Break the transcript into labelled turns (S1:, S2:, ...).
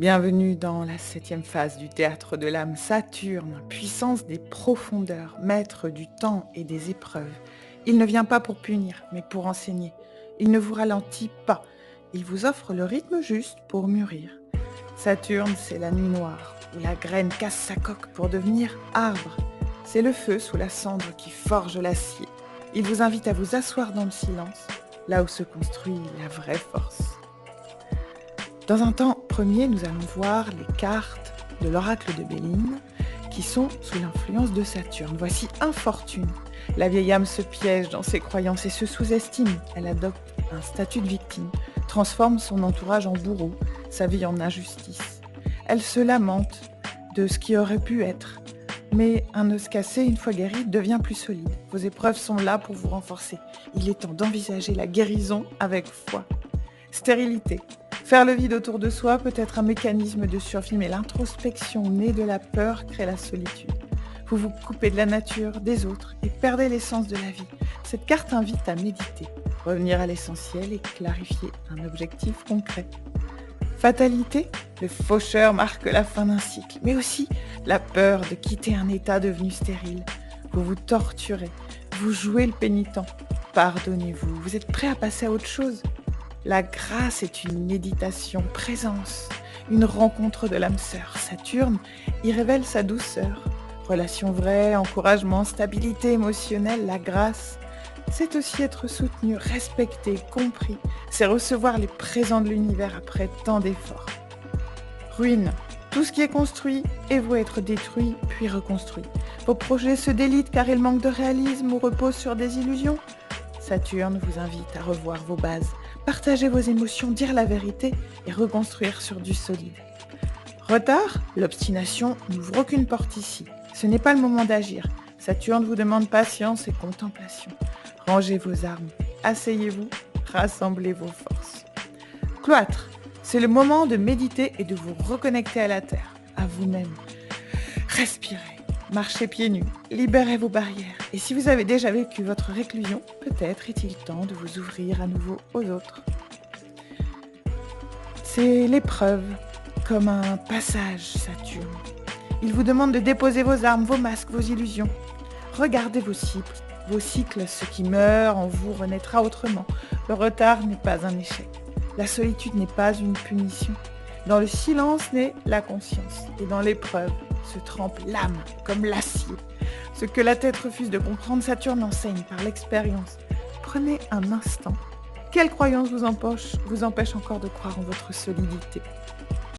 S1: Bienvenue dans la 7e phase du théâtre de l'âme. Saturne, puissance des profondeurs, maître du temps et des épreuves. Il ne vient pas pour punir, mais pour enseigner. Il ne vous ralentit pas. Il vous offre le rythme juste pour mûrir. Saturne, c'est la nuit noire, où la graine casse sa coque pour devenir arbre. C'est le feu sous la cendre qui forge l'acier. Il vous invite à vous asseoir dans le silence, là où se construit la vraie force. Dans un temps premier, nous allons voir les cartes de l'oracle de Béline qui sont sous l'influence de Saturne. Voici Infortune. La vieille âme se piège dans ses croyances et se sous-estime. Elle adopte un statut de victime, transforme son entourage en bourreau, sa vie en injustice. Elle se lamente de ce qui aurait pu être. Mais un os cassé, une fois guéri, devient plus solide. Vos épreuves sont là pour vous renforcer. Il est temps d'envisager la guérison avec foi. Stérilité. Faire le vide autour de soi peut être un mécanisme de survie, mais l'introspection née de la peur crée la solitude. Vous vous coupez de la nature, des autres, et perdez l'essence de la vie. Cette carte invite à méditer, revenir à l'essentiel et clarifier un objectif concret. Fatalité, le faucheur marque la fin d'un cycle, mais aussi la peur de quitter un état devenu stérile. Vous vous torturez, vous jouez le pénitent. Pardonnez-vous, vous êtes prêt à passer à autre chose. La grâce est une méditation, présence, une rencontre de l'âme sœur. Saturne y révèle sa douceur. Relation vraie, encouragement, stabilité émotionnelle, la grâce. C'est aussi être soutenu, respecté, compris. C'est recevoir les présents de l'univers après tant d'efforts. Ruine. Tout ce qui est construit est voué être détruit, puis reconstruit. Vos projets se délitent car ils manquent de réalisme ou reposent sur des illusions. Saturne vous invite à revoir vos bases, partager vos émotions, dire la vérité et reconstruire sur du solide. Retard, l'obstination n'ouvre aucune porte ici. Ce n'est pas le moment d'agir. Saturne vous demande patience et contemplation. Rangez vos armes, asseyez-vous, rassemblez vos forces. Cloître, c'est le moment de méditer et de vous reconnecter à la terre, à vous-même. Respirez. Marchez pieds nus, libérez vos barrières. Et si vous avez déjà vécu votre réclusion, peut-être est-il temps de vous ouvrir à nouveau aux autres. C'est l'épreuve, comme un passage, Saturne. Il vous demande de déposer vos armes, vos masques, vos illusions. Regardez vos cycles, ce qui meurt en vous renaîtra autrement. Le retard n'est pas un échec. La solitude n'est pas une punition. Dans le silence naît la conscience. Et dans l'épreuve, se trempe l'âme comme l'acier. Ce que la tête refuse de comprendre, Saturne enseigne par l'expérience. Prenez un instant. Quelle croyance vous empêche encore de croire en votre solidité ?